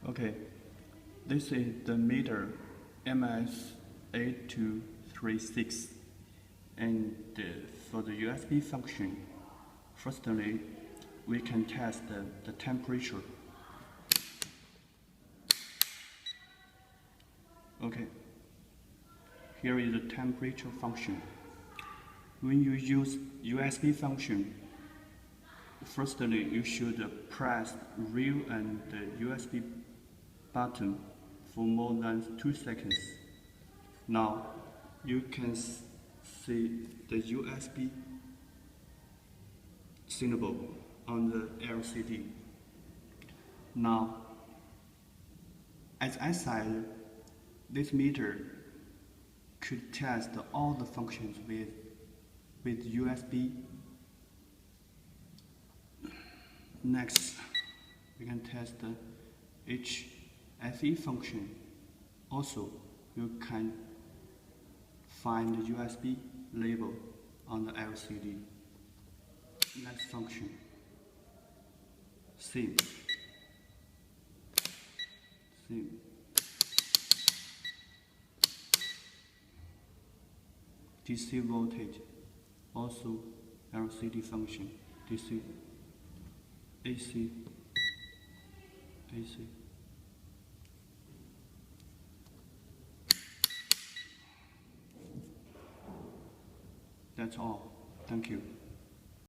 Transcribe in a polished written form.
Okay, this is the meter MS 8236, and for the USB function, firstly, we can test the temperature. Okay, here is the temperature function. When you use USB function, firstly, you should press real and the USB button for more than 2 seconds. Now, you can see the USB symbol on the LCD. Now, as I said, this meter could test all the functions with USB. Next, we can test the HFE function. Also, you can find the USB label on the LCD. Next function, same. DC voltage, also LCD function, DC, AC. That's all. Thank you.